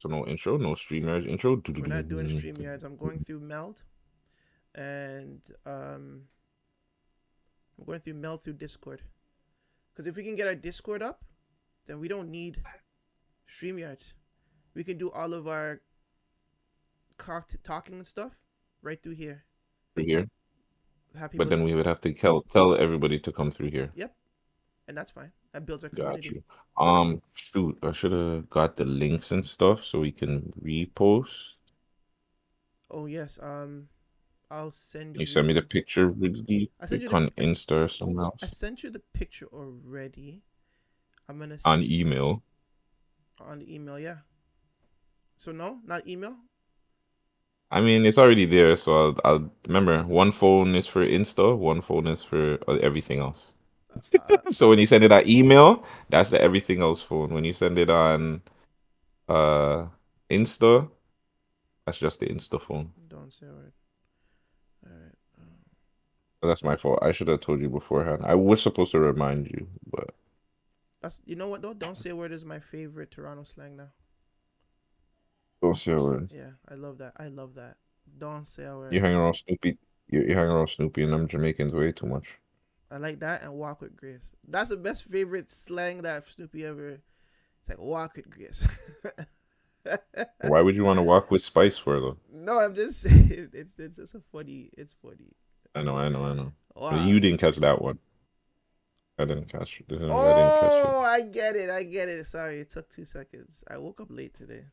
So no intro, no StreamYards intro. We're not doing StreamYards. I'm going through Meld, and I'm going through Meld through Discord. Because if we can get our Discord up, then we don't need StreamYards. We can do all of our talking and stuff right through here. Through here. Have But people. then we would have to tell everybody to come through here. Yep, and that's fine. That builds our Got community. you. Shoot, I should have got the links and stuff so we can repost. Oh yes. I'll send You send me the you. picture really I sent you quick the. on Insta or something I else sent you the picture already. I'm gonna on email. on the email. Yeah. So no, not email. I mean, it's already there, so I'll remember. One phone is for Insta, one phone is for everything else. Uh, So when you send it on email, that's the everything else phone. When you send it on uh Insta, that's just the Insta phone. don't say a word. All right. That's my fault. I should have told you beforehand. I was supposed to remind you, but That's you know what though. Don't say a word is my favorite Toronto slang now. don't say a word. Yeah, I love that. I love that. Don't say a You word. hang around Snoopy. You hang around Snoopy and them Jamaicans way too much. I like that and walk with grace. That's the best favorite slang that Snoopy ever. It's like walk with grace. Why would you want to walk with Spice for though? No, I'm just saying it's just a funny. It's funny. I know. But Wow. you didn't catch that one. I didn't catch it. I didn't catch it. Oh, I get it. I get it. Sorry, it took 2 seconds. I woke up late today.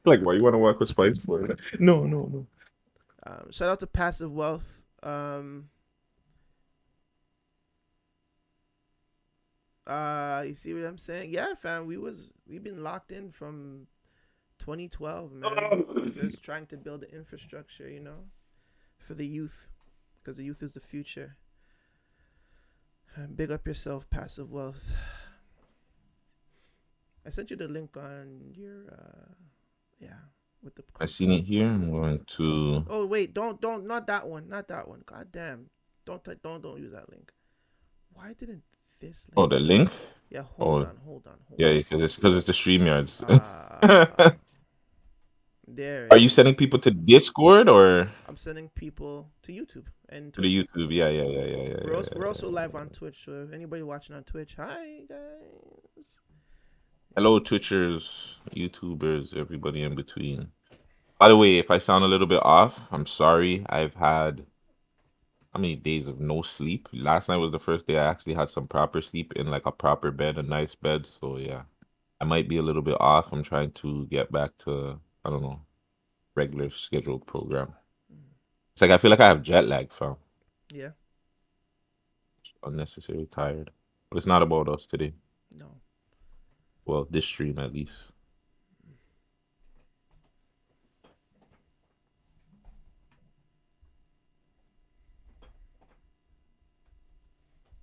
Like, why you want to walk with Spice for? No, no, no. Shout out to Passive Wealth. You see what I'm saying? Yeah, fam. We've been locked in from 2012, man. Just trying to build the infrastructure, for the youth, because the youth is the future. Big up yourself, Passive Wealth. I sent you the link on your, yeah, with the I code. seen it here. I'm going to. Oh wait, don't, not that one, not that one. God damn, don't use that link. Why didn't this Oh, link? the link. Yeah, Oh, hold yeah, on. because it's the StreamYards. Uh, there Are it you sending is. people to Discord or I'm sending people to YouTube and to the Twitch. YouTube? Yeah, yeah, yeah, yeah, yeah, We're also live yeah. on Twitch, so if anybody watching on Twitch, hi guys. Hello, Twitchers, YouTubers, everybody in between. By the way, if I sound a little bit off, I'm sorry. I've had how many days of no sleep? Last night was the first day I actually had some proper sleep in like a proper bed, a nice bed. So yeah, I might be a little bit off. I'm trying to get back to, I don't know, regular scheduled program. Mm. It's like I feel like I have jet lag, fam. Yeah, Unnecessarily tired. But it's not about us today. no. Well, this stream at least.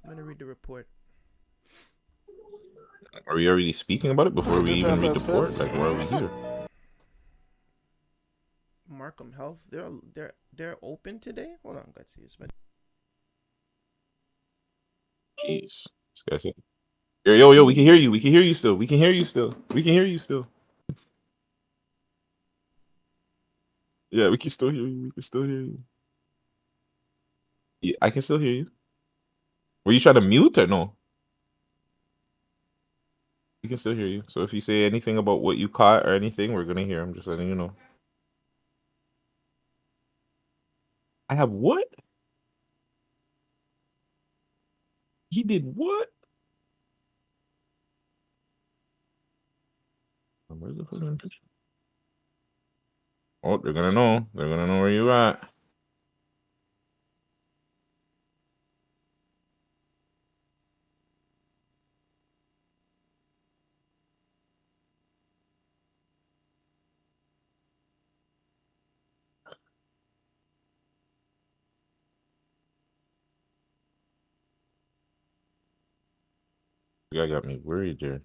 I'm gonna read the report. Are we already speaking about it before we This even read the FS report? Fits. Like, why are we here? Markham Health, they're open today. Hold on, guys. Jeez. This guy said, yo, we can hear you. We can hear you still. We can hear you still. We can hear you still. Yeah, we can still hear you. We can still hear you. Yeah, I can still hear you. Were you trying to mute or no? We can still hear you. So if you say anything about what you caught or anything, we're gonna hear. I'm just letting you know. I have what? He did what? Where's the fucking picture? Oh, they're gonna know. They're gonna know where you at. You guy got me worried there.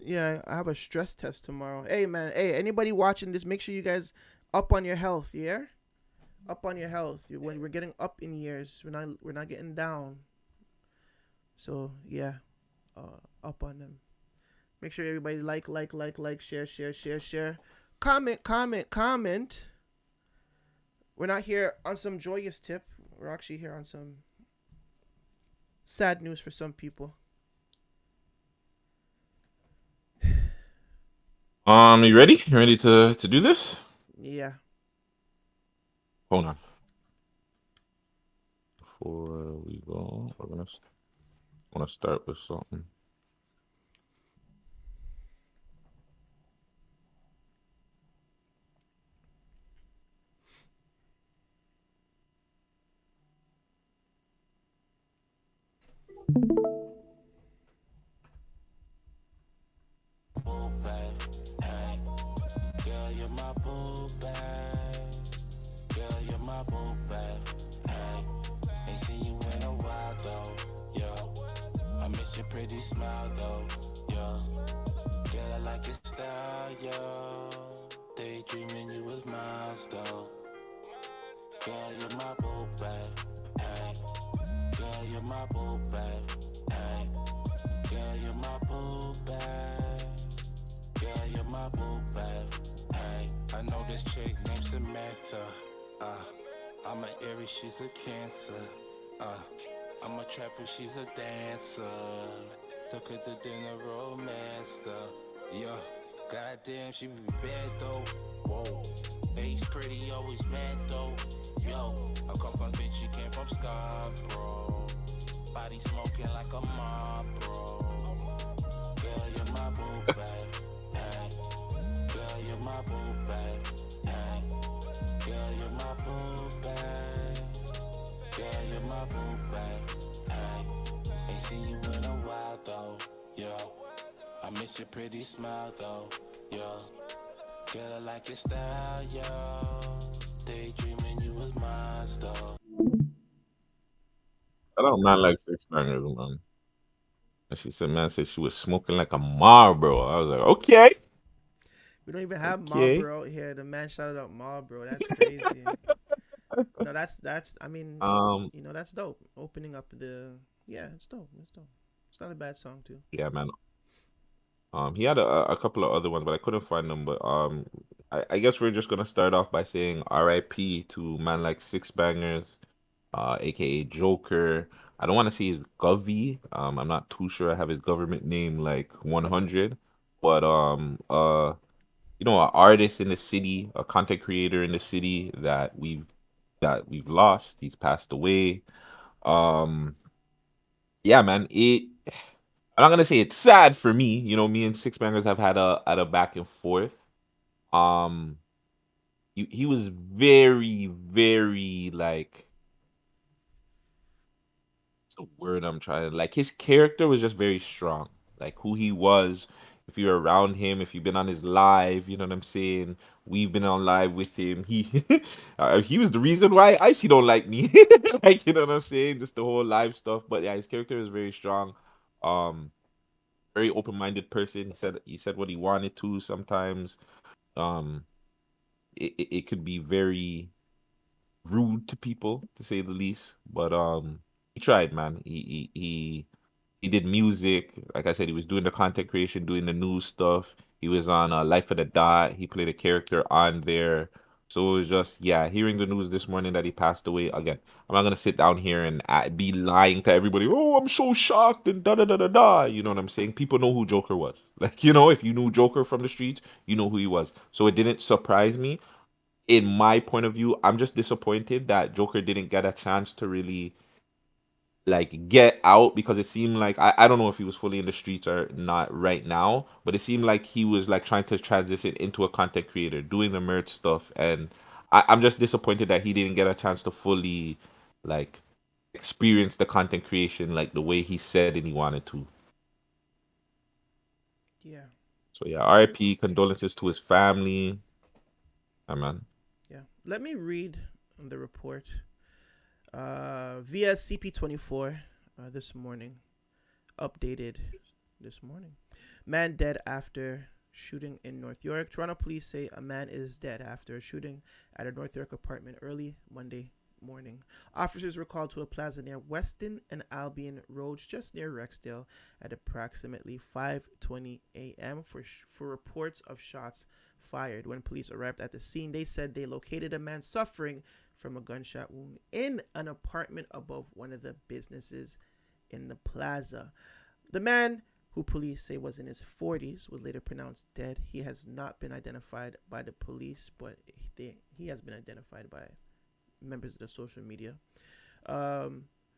Yeah, I have a stress test tomorrow. Hey man, hey, anybody watching this, make sure you guys up on your health, yeah? Up on your health. When we're getting up in years, we're not getting down. So yeah, up on them. Make sure everybody like, share. Comment. We're not here on some joyous tip. We're actually here on some sad news for some people. You ready? You ready to do this? Yeah. Hold on. Before we go, we're gonna start with something. Girl, you're my boo bag. Girl, you're my boo bag. Hey, ain't seen you in a while though. Yeah, I miss your pretty smile though. Yeah, girl, I like your style. Yeah, daydreaming you was miles though. Girl, you're my boo bag. Hey, girl, you're my boo bag. Hey, girl, you're my boo bag. Girl, you're my boo bag. Hey, I know this chick named Samantha. I'm an Aries, she's a Cancer. I'm a trapper, she's a dancer. Took her to dinner, romance stuff. Yeah, goddamn, she be bad though. Whoa, face pretty, always mad though. Yo, I come from bitch, she came from Scarborough. Body smoking like a mob, bro. Girl, you're my boo bag. Hey, girl, you're my boo bag. Hey, girl, you're my boo bag. Girl, you're my boo bag. Hey, ain't seen you in a while though. Yeah, I miss your pretty smile though. Yeah, girl, I like your style. Yeah, daydreaming you was mine though. I don't man like Sixbangers, man. And she said, man, said she was smoking like a Marlboro. I was like, okay, We don't even have okay. Marlboro here. The man shouted out Marlboro. That's crazy. No, that's. I mean, Um, that's dope. Opening up the. Yeah, it's dope. It's dope. It's not a bad song too. yeah, man. He had a couple of other ones, but I couldn't find them. But I guess we're just gonna start off by saying R.I.P. to man like Six Bangers, aka Joker. I don't want to say his Govy. I'm not too sure. I have his government name like 100, but an artist in the city, a content creator in the city that we've lost. He's passed away. Um, yeah, man. I'm not gonna say it's sad for me. Me and Six Bangers have had a back and forth. Um, he was very, very like what's the word I'm trying to like his character was just very strong. Like who he was. If you're around him, if you've been on his live, you know what I'm saying? We've been on live with him. He was the reason why Icy don't like me. Like, you know what I'm saying? Just the whole live stuff. But yeah, his character is very strong. Um, very open-minded person. He said what he wanted to sometimes. Um, it could be very rude to people to say the least, but he tried, man. He did music. Like I said, he was doing the content creation, doing the news stuff. He was on Life of the Dot. He played a character on there. So it was just, yeah, hearing the news this morning that he passed away. Again, I'm not gonna sit down here and be lying to everybody. Oh, I'm so shocked and da da da da da. You know what I'm saying? People know who Joker was. Like, if you knew Joker from the streets, you know who he was. So it didn't surprise me. In my point of view, I'm just disappointed that Joker didn't get a chance to really like get out because it seemed like I don't know if he was fully in the streets or not right now, but it seemed like he was like trying to transition into a content creator, doing the merch stuff, and I'm just disappointed that he didn't get a chance to fully like experience the content creation like the way he said and he wanted to. Yeah. So yeah, RIP, condolences to his family. Yeah, man. Yeah. Let me read the report. Via CP24 this morning, updated this morning. Man dead after shooting in North York. Toronto police say a man is dead after a shooting at a North York apartment early Monday morning. Officers were called to a plaza near Weston and Albion Roads, just near Rexdale, at approximately 5:20 a.m. for reports of shots fired. When police arrived at the scene, they said they located a man suffering from a gunshot wound in an apartment above one of the businesses in the plaza. The man, who police say was in his 40s, was later pronounced dead. He has not been identified by the police, but he has been identified by members of the social media.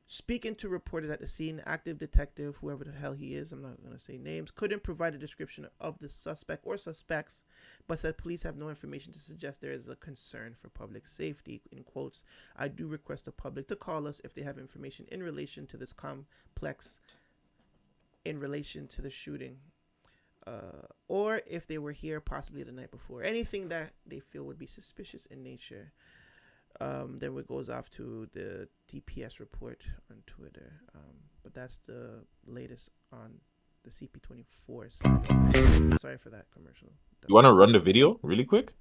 Speaking to reporters at the scene, active detective, whoever the hell he is, I'm not going to say names, couldn't provide a description of the suspect or suspects, but said police have no information to suggest there is a concern for public safety. In quotes, I do request the public to call us if they have information in relation to this complex, in relation to the shooting, or if they were here possibly the night before. Anything that they feel would be suspicious in nature. Then it goes off to the DPS report on Twitter. But that's the latest on the CP24 side. Sorry for that commercial. You want to run the video really quick?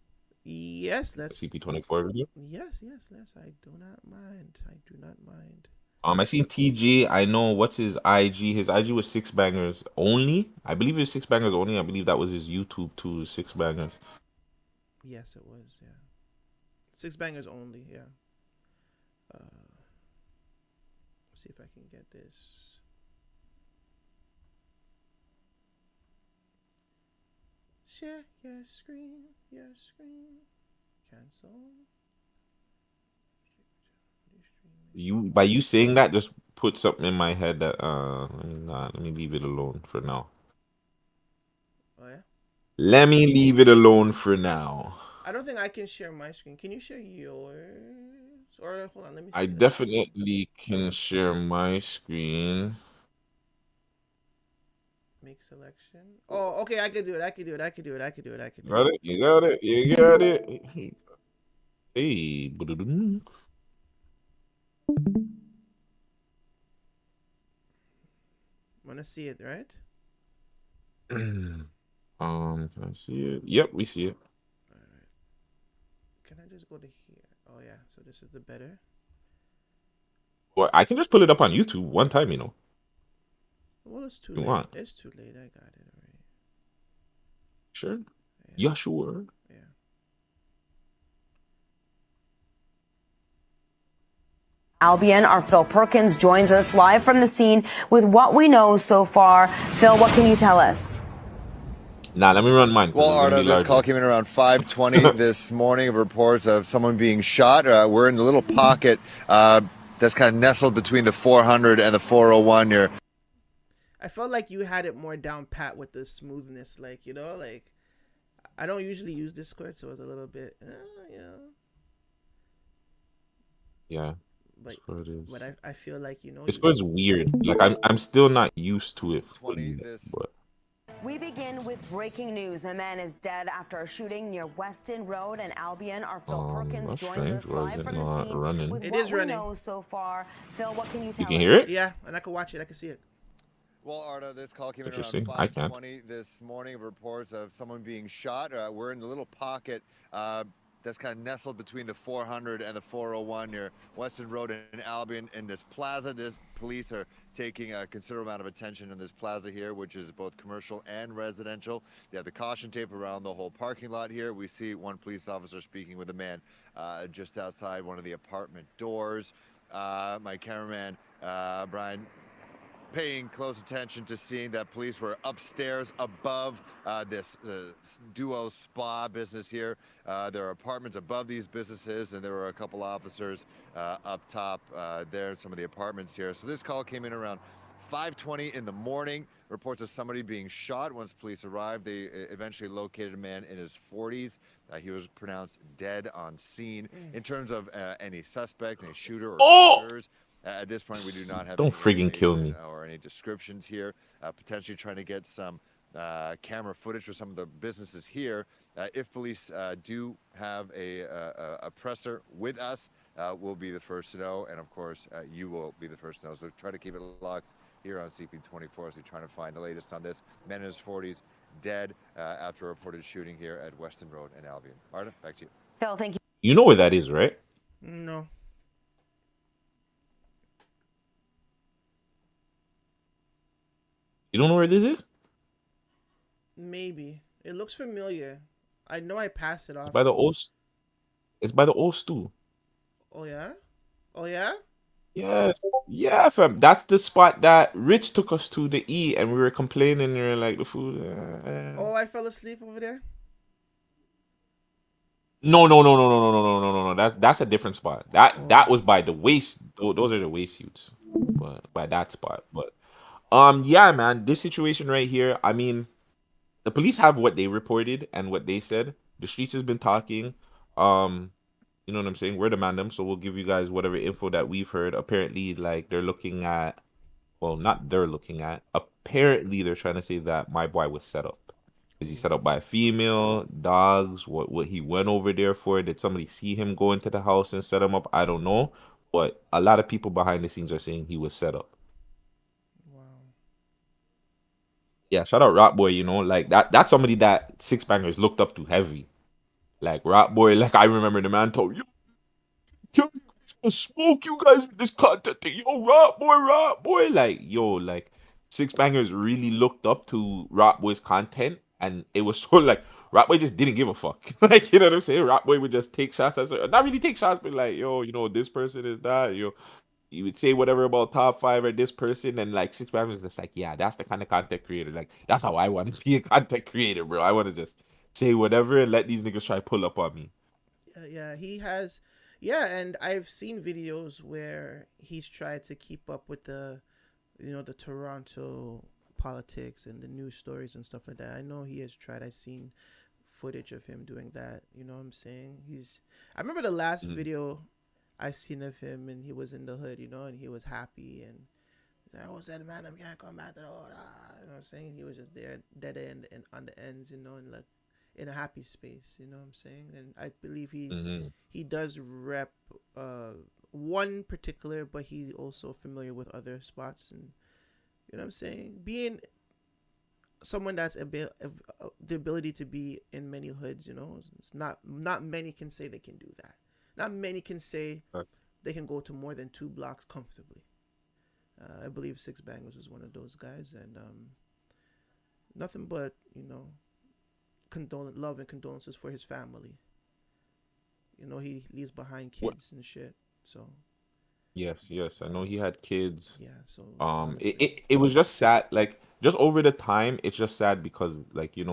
Yes, let's. CP24 video? Yes. I do not mind. I seen TJ. I know what's his IG. His IG was 6Bangers only. I believe it was 6Bangers only. I believe that was his YouTube too, 6Bangers. Yes, it was. Yeah. 6Bangers only, yeah. See if I can get this. Share your screen. Cancel. By you saying that just put something in my head that let me leave it alone for now. Oh yeah? Let me leave it alone for now. I don't think I can share my screen. Can you share yours? Or hold on, let me see. I definitely can share my screen. Make selection. Oh, okay, I can do it. Got it? You got it. Hey. Wanna see it, right? Can I see it? Yep, we see it. Alright. Can I just go to here? Oh yeah, so this is the better. Well, I can just pull it up on YouTube one time, you know. Well, it's too You late. want? It's too late. I got it already. Sure. Yeah, sure. Yeah. Albion, our Phil Perkins joins us live from the scene with what we know so far. Phil, what can you tell us? Nah, let me run mine. Well, Arda, this call came in around 5:20 this morning of reports of someone being shot. We're in the little pocket that's kind of nestled between the 400 and the 401 here. I felt like you had it more down pat with the smoothness, like, you know, like I don't usually use Discord, so it was a little bit, you know. Yeah. But Discord is. But I feel like, you know, Discord's weird. Like I'm still not used to it. But we begin with breaking news. A man is dead after a shooting near Weston Rd Albion. Our Phil Perkins joins us live from the scene running? with It what is we running. know so far. Phil, what can you tell You can us? hear it? yeah, and I can watch it. I can see it. Well, Arda, this call came in around Interesting. I can't. 5:20 this morning of reports of someone being shot. We're in the little pocket that's kind of nestled between the 400 and the 401 near Weston Rd and Albion in this plaza. This police are taking a considerable amount of attention in this plaza here, which is both commercial and residential. They have the caution tape around the whole parking lot here. We see one police officer speaking with a man just outside one of the apartment doors. My cameraman, Brian, paying close attention to seeing that police were upstairs above this duo spa business here. There are apartments above these businesses, and there were a couple officers up top there in some of the apartments here. So this call came in around 5:20 in the morning. Reports of somebody being shot. Once police arrived, they eventually located a man in his 40s. He was pronounced dead on scene. In terms of any suspect, any shooter or shooters, at this point, we do not have Don't friggin' kill me. or any descriptions here. Potentially trying to get some camera footage for some of the businesses here. If police do have a presser with us, we'll be the first to know, and of course, you will be the first to know. So try to keep it locked here on CP24 as we try to find the latest on this. Man in his 40s dead after a reported shooting here at Weston Road and Albion. Marta, back to you. Phil, thank you. You know where that is, right? No. You don't know where this is? Maybe. It looks familiar. I know I passed it It's by often. the old. It's by the old stool. Oh yeah? Oh yeah? Yes. Yeah, fam. That's the spot that Rich took us to eat, and we were complaining. We were like, the food. Oh, I fell asleep over there? No, no, no, no, no, no, no, no, no, no, no. That's a different spot. That Oh. was by the waist. Those are the waist suits, but by that spot. But yeah, man. This situation right here. I mean, the police have what they reported and what they said. The streets has been talking. Um, you know what I'm saying? We're the mandem, so we'll give you guys whatever info that we've heard. Apparently, like they're looking at, well, not they're looking at. Apparently, they're trying to say that my boy was set up. Is he set up by a female? Dogs? What he went over there for? Did somebody see him go into the house and set him up? I don't know. But a lot of people behind the scenes are saying he was set up. Wow. Yeah, shout out Rock Boy, like that's somebody that Six Bangers looked up to heavy. Like Rock Boy, like I remember the man told you, yo, I'll smoke you guys with this content thing. Yo, Rock Boy. Like, yo, like Six Bangers really looked up to Rock Boy's content, and it was so like Rock Boy just didn't give a fuck. Like, you know what I'm saying? Rock Boy would just take shots at not really take shots, but like, yo, this person is that, you would say whatever about top five or this person, and like Six Bangers just like, yeah, that's the kind of content creator. Like, that's how I want to be a content creator, bro. I want to just say whatever and let these niggas try pull up on me. Yeah, he has. Yeah, and I've seen videos where he's tried to keep up with the Toronto politics and the news stories and stuff like that. I know he has tried. I've seen footage of him doing that. You know what I'm saying? I remember the last Mm. video I've seen of him, and he was in the hood, and he was happy, and he's like, "Oh, said man, I'm gonna come back to the hood." You know what I'm saying? He was just there, dead end and on the ends, and like in a happy space. You know what I'm saying? And I believe Mm-hmm. he does rep one particular, but he also familiar with other spots, and you know what I'm saying? Being someone that's the ability to be in many hoods, it's not many can say they can do that. Not many can say they can go to more than 2 blocks comfortably. I believe Six Bangers was one of those guys, and nothing but love and condolences for his family. He leaves behind What? kids and shit. So Yes, yes. I know he had kids. yeah, so It, honestly, it it was just sad, like just over the time, it's just sad because like he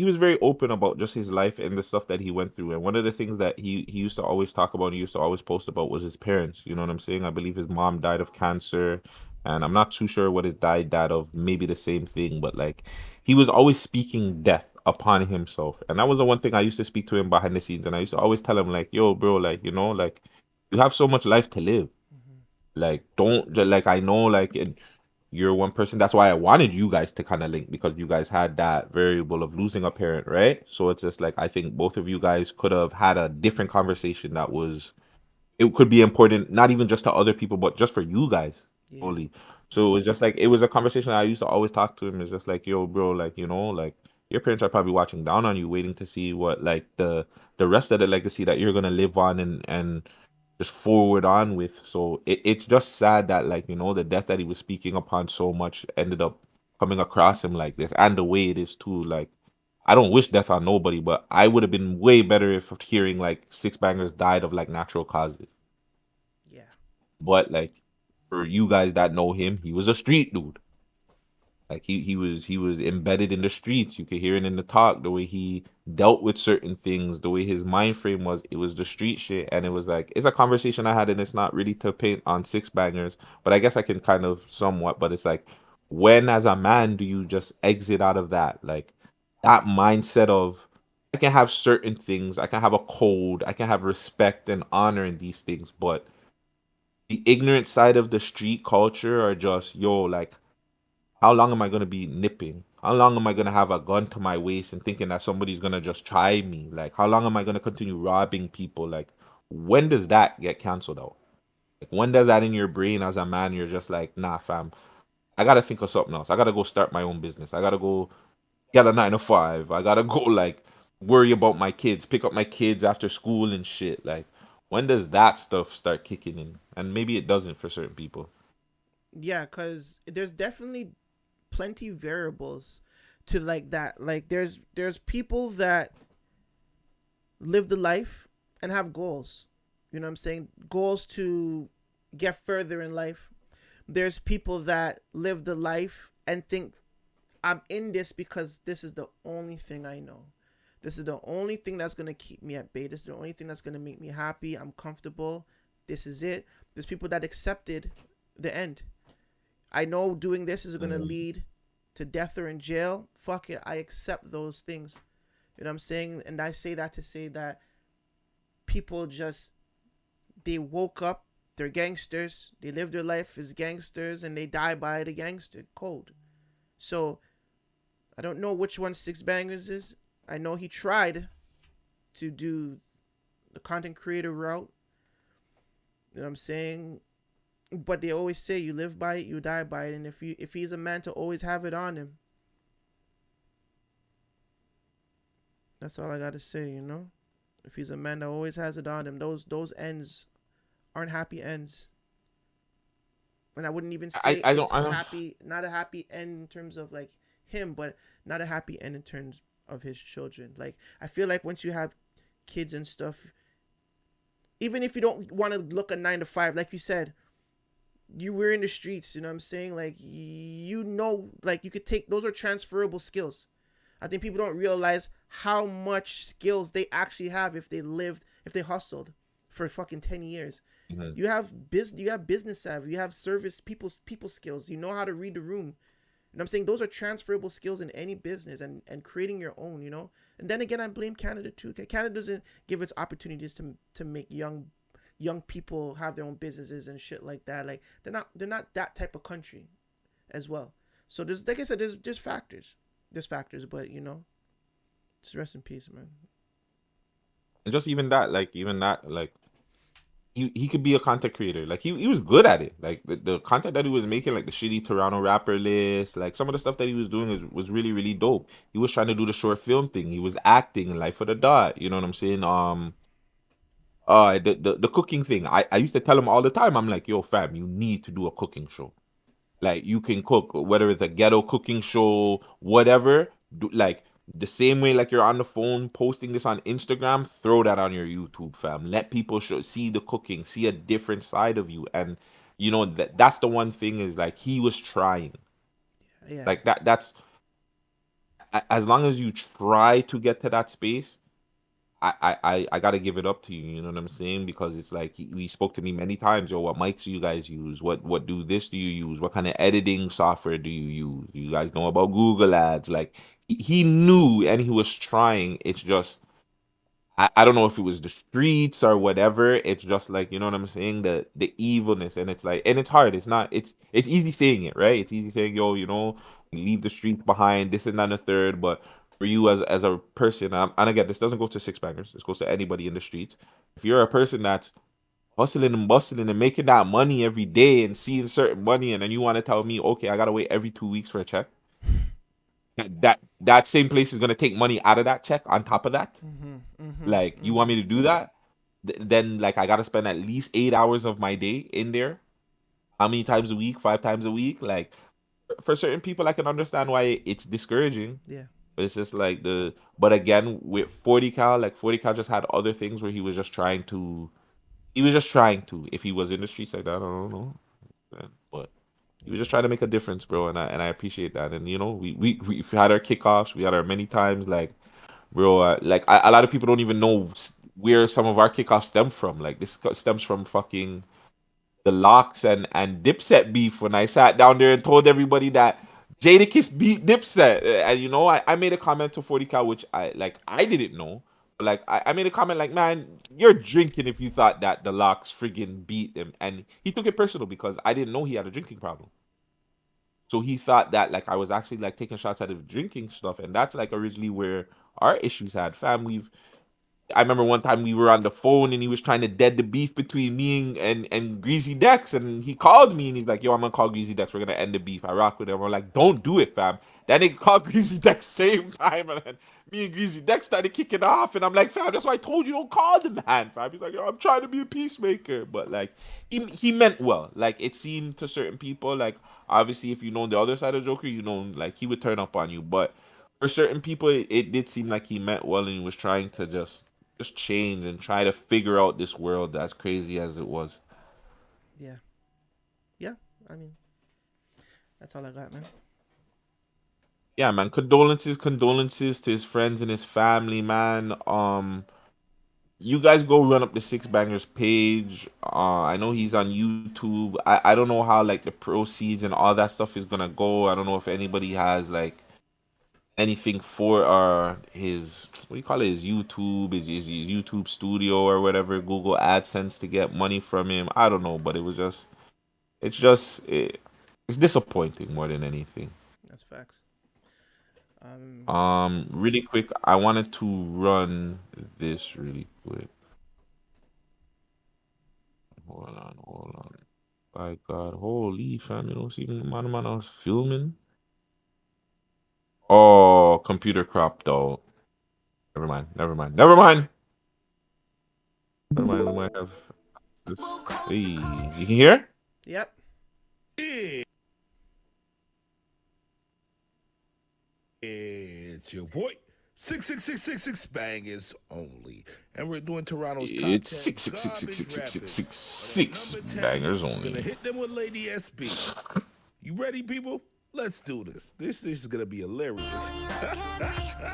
was very open about just his life and the stuff that he went through. And one of the things that he used to always talk about, he used to always post about was his parents. You know what I'm saying? I believe his mom died of cancer, and I'm not too sure what his dad died of, maybe the same thing, but like he was always speaking death upon himself. And that was the one thing I used to speak to him behind the scenes, and I used to always tell him like, yo, bro, like, like you have so much life to live. mm-hmm. Like, don't like I know, like, and you're one person. That's why I wanted you guys to kind of link because you guys had that variable of losing a parent, right? So it's just like I think both of you guys could have had a different conversation that was it could be important, not even just to other people, but just for you guys Yeah, only. So it was just like it was a conversation I used to always talk to him. It's just like, yo, bro, like, like your parents are probably watching down on you, waiting to see what like the rest of the legacy that you're gonna live on and just forward on with. So it's just sad that like, the death that he was speaking upon so much ended up coming across him like this and the way it is too. Like I don't wish death on nobody, but I would have been way better if hearing like Six Bangers died of like natural causes. yeah, But like for you guys that know him, he was a street dude. Like he was embedded in the streets. You could hear it in the talk, the way he dealt with certain things, the way his mind frame was. It was the street shit, and it was like it's a conversation I had, and it's not really to paint on Six Bangers, but I guess I can kind of somewhat. But it's like when, as a man, do you just exit out of that, like that mindset of I can have certain things, I can have a code, I can have respect and honor in these things, but the ignorant side of the street culture are just like how long am I gonna be nipping? How long am I gonna have a gun to my waist and thinking that somebody's gonna just try me? Like, how long am I gonna continue robbing people? Like, when does that get canceled out? Like, when does that in your brain as a man? You're just like, nah, fam. I gotta think of something else. I gotta go start my own business. I gotta go get a 9 to 5. I gotta go like worry about my kids, pick up my kids after school and shit. Like, when does that stuff start kicking in? And maybe it doesn't for certain people. Yeah, because there's definitely plenty variables to like that. Like there's people that live the life and have goals. You know what I'm saying? Goals to get further in life. There's people that live the life and think I'm in this because this is the only thing I know. This is the only thing that's gonna keep me at bay. This is the only thing that's gonna make me happy. I'm comfortable. This is it. There's people that accepted the end. I know doing this is gonna lead to death or in jail. Fuck it. I accept those things. You know what I'm saying? And I say that to say that people just they woke up, they're gangsters, they live their life as gangsters, and they die by the gangster code. So I don't know which one 6IXBANGERZ is. I know he tried to do the content creator route. You know what I'm saying? But they always say you live by it, you die by it. And if he's a man to always have it on him, that's all I gotta say, you know? If he's a man that always has it on him, those ends aren't happy ends. And I wouldn't even say I it's don't I don't happy, not a happy end in terms of like him, but not a happy end in terms of his children. Like I feel like once you have kids and stuff, even if you don't want to look a 9 to 5, like you said, you were in the streets. You know what I'm saying? Like you know, like you could take those are transferable skills. I think people don't realize how much skills they actually have if they hustled for fucking 10 years. Mhm. You have business savvy, you have service people skills, you know how to read the room. You know what I'm saying? Those are transferable skills in any business and creating your own, you know? And then again, I blame Canada too. Canada doesn't give its opportunities to make young people have their own businesses and shit like that. Like they're not that type of country as well. So there's like I said, there's factors. There's factors, but you know, just rest in peace, man. and just even that, like he could be a content creator. Like he was good at it. Like the content that he was making, like the shitty Toronto rapper list, like some of the stuff that he was doing was really, really dope. He was trying to do the short film thing. He was acting in Life of the Dot. You know what I'm saying? The cooking thing. I used to tell him all the time, I'm like, yo, fam, you need to do a cooking show. Like you can cook, whether it's a ghetto cooking show, whatever. Like the same way, like you're on the phone posting this on Instagram, throw that on your YouTube, fam. Let people see the cooking, see a different side of you, and that's the one thing is like he was trying, Yeah. like that's as long as you try to get to that space. I gotta give it up to you. You know what I'm saying? Because it's like he spoke to me many times. Yo, what mics do you guys use? What do this do you use? What kind of editing software do you use? Do you guys know about Google Ads? Like he knew and he was trying. It's just I don't know if it was the streets or whatever. It's just like, you know what I'm saying? The evilness, and it's like, and it's hard. It's easy saying it, right? It's easy saying, yo, leave the streets behind, this and that and the third. But for you as a person, and again, this doesn't go to 6IXBANGERZ, this goes to anybody in the streets. If you're a person that's hustling and bustling and making that money every day and seeing certain money, and then you want to tell me, okay, I gotta wait every 2 weeks for a check. That same place is gonna take money out of that check on top of that. Like, you want me to do that? Then like I gotta spend at least 8 hours of my day in there. How many times a week? 5 times a week? Like for certain people, I can understand why it's discouraging. Yeah. But it's just like but again, with 40 cal, like 40 cal just had other things where he was just trying to. He was just trying to. If he was in the streets like that, I don't know. But he was just trying to make a difference, bro, and I appreciate that. And we've had our kickoffs, we had our many times, like. Bro, like a lot of people don't even know where some of our kickoffs stem from. Like this stems from fucking the Locks and Dipset beef when I sat down there and told everybody that Jadakiss beat Dipset. And I made a comment to 40 cal, which I didn't know. But like I made a comment like, man, you're drinking if you thought that the Locks friggin' beat him. And he took it personal because I didn't know he had a drinking problem. So he thought that like I was actually like taking shots at his drinking stuff, and that's like originally where our issues had. Fam, I remember one time we were on the phone and he was trying to dead the beef between me and Greasy Dex, and he called me and he's like, "Yo, I'm gonna call Greasy Dex. We're gonna end the beef." I rock with him. I'm like, "Don't do it, fam." Then they called Greasy Dex same time, and then me and Greasy Dex started kicking off, and I'm like, "Fam, that's why I told you don't call the man, fam." He's like, "Yo, I'm trying to be a peacemaker," but like he meant well. Like it seemed to certain people, like obviously if you know the other side of Joker, you know like he would turn up on you, but for certain people, it did seem like he meant well and he was trying to just change and try to figure out this world as crazy as it was. Yeah. Yeah. I mean, that's all I got, man. Yeah, man. Condolences to his friends and his family, man. You guys go run up the Six Bangers page. I know he's on YouTube. I don't know how like the proceeds and all that stuff is gonna go. I don't know if anybody has like anything for his what do you call it, his YouTube, his YouTube studio or whatever, Google AdSense to get money from him. I don't know, but it's just it's disappointing more than anything. That's facts. Really quick, I wanted to run this really quick. Hold on. My God, holy fam, you know, see the man I was filming. Oh, computer crop though. Never mind. Never mind. Never mind. Never mind. We might have this. Hey, you can hear? Yep. It's your boy, 66666 bangers only. And we're doing Toronto's top 10 It's six six six six six six six six six bangers Gonna only. hit them with Lady SB. You ready, people? Let's do this. This is gonna be hilarious.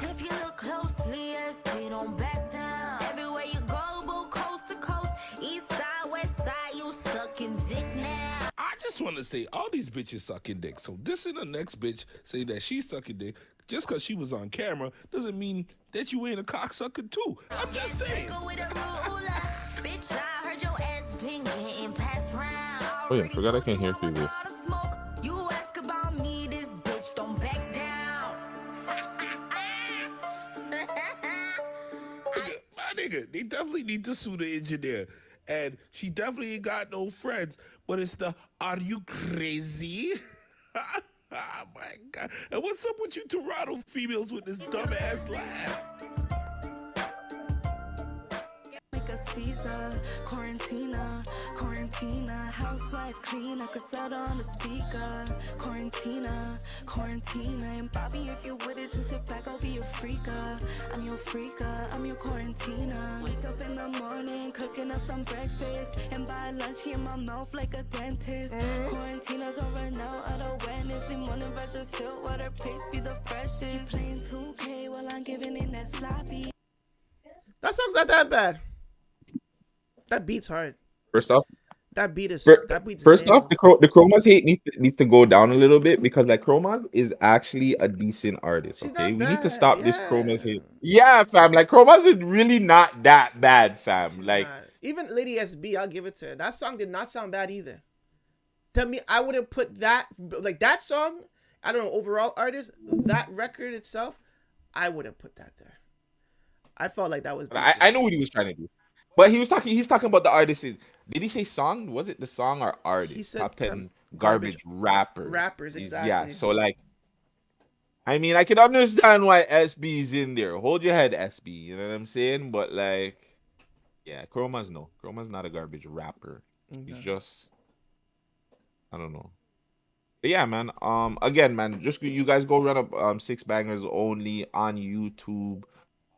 If you look closely, SB don't back down. Everywhere you go, boo, coast to coast, east side, west side, you sucking dick now. I just want to say all these bitches sucking dick. So this and the next bitch say that she's sucking dick just because she was on camera doesn't mean that you ain't a cocksucker too. I'm just saying. Bitch, I heard your ass been getting passed round. Oh yeah, I forgot I can't hear through this. You ask about me, this bitch don't back down. My nigga, they definitely need to sue the engineer. And she definitely ain't got no friends. But it's the, are you crazy? Oh my God. And what's up with you Toronto females with this dumbass laugh? Make a Caesar, quarantina, housewife clean, I could set on the speaker. Quarantina, and Bobby, if you with it, just sit back, I'll be your freaker. I'm your freaker, I'm your quarantina. Wake up in the morning, cooking up some breakfast, and buy lunch in my mouth like a dentist. Quarantina don't run out of awareness, the morning but just still water pace be the freshest. You playing 2K while I'm giving in that sloppy. That song's not that bad. That beat's hard. First off, That beat's first off, nails. the Chroma's hate needs to go down a little bit because like Chroma is actually a decent artist. She's Okay, not we need to bad, stop this yeah. Chroma's hate. Yeah, fam. Like Chroma's is really not that bad, fam. She's Like not. Even Lady SB, I'll give it to her. That song did not sound bad either. To me, I wouldn't put that like that song. I don't know, overall artist, that record itself, I wouldn't put that there. I felt like that was I know what he was trying to do, but he's talking about the artist. Did he say song? Was it the song or artist? He said Top 10 garbage rappers. rappers, exactly. Yeah, so like, I mean, I can understand why SB is in there. Hold your head, SB. You know what I'm saying? But like, yeah, Chroma's not a garbage rapper. He's just, I don't know. But yeah, man. Again, man, just you guys go run up Six Bangers only on YouTube.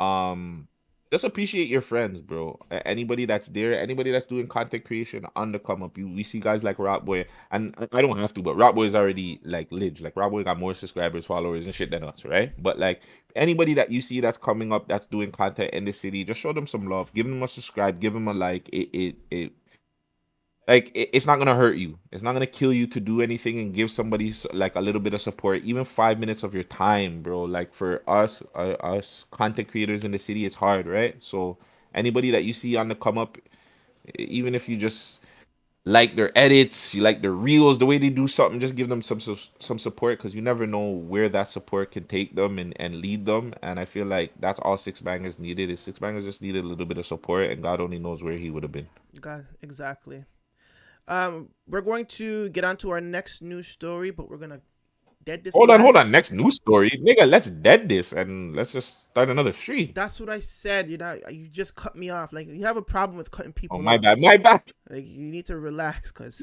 Um, just appreciate your friends, bro. Anybody that's there, anybody that's doing content creation on the come up. We see guys like Rock Boy, and I don't have to, but Rock Boy is already like lit. Like Rock Boy got more subscribers, followers, and shit than us, right? But like anybody that you see that's coming up, that's doing content in the city, just show them some love. Give them a subscribe. Give them a like. It's not gonna hurt you. It's not gonna kill you to do anything and give somebody like a little bit of support, even 5 minutes of your time, bro. Like for us content creators in the city, it's hard, right? So anybody that you see on the come up, even if you just like their edits, you like their reels, the way they do something, just give them some support, because you never know where that support can take them and lead them. And I feel like that's all Six Bangers needed. Is Six Bangers just needed a little bit of support, and God only knows where he would have been. God, exactly. We're going to get on to our next news story, but we're gonna dead this Hold live. on. Next news story, nigga. Let's dead this and let's just start another stream. That's what I said. You know, you just cut me off. Like, you have a problem with cutting people Oh, my off. bad, my bad. Like, you need to relax, cause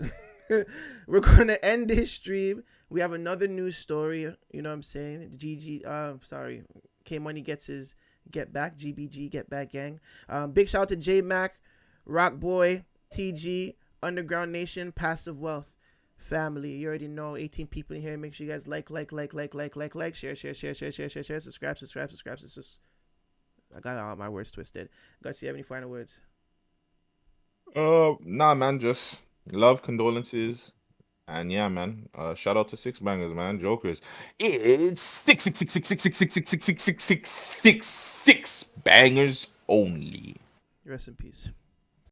we're gonna end this stream. We have another news story. You know what I'm saying? Sorry, K Money gets his get back. GBG get back gang. Big shout out to J Mac, Rock Boy, TG, Underground Nation, Passive Wealth family. You already know. 18 people in here. Make sure you guys like, share, subscribe. I got all my words twisted. Guys, you have any final words? Nah, man. Just love, condolences, and yeah, man. Shout out to Six Bangers, man. Jokers. It's six bangers only. Rest in peace.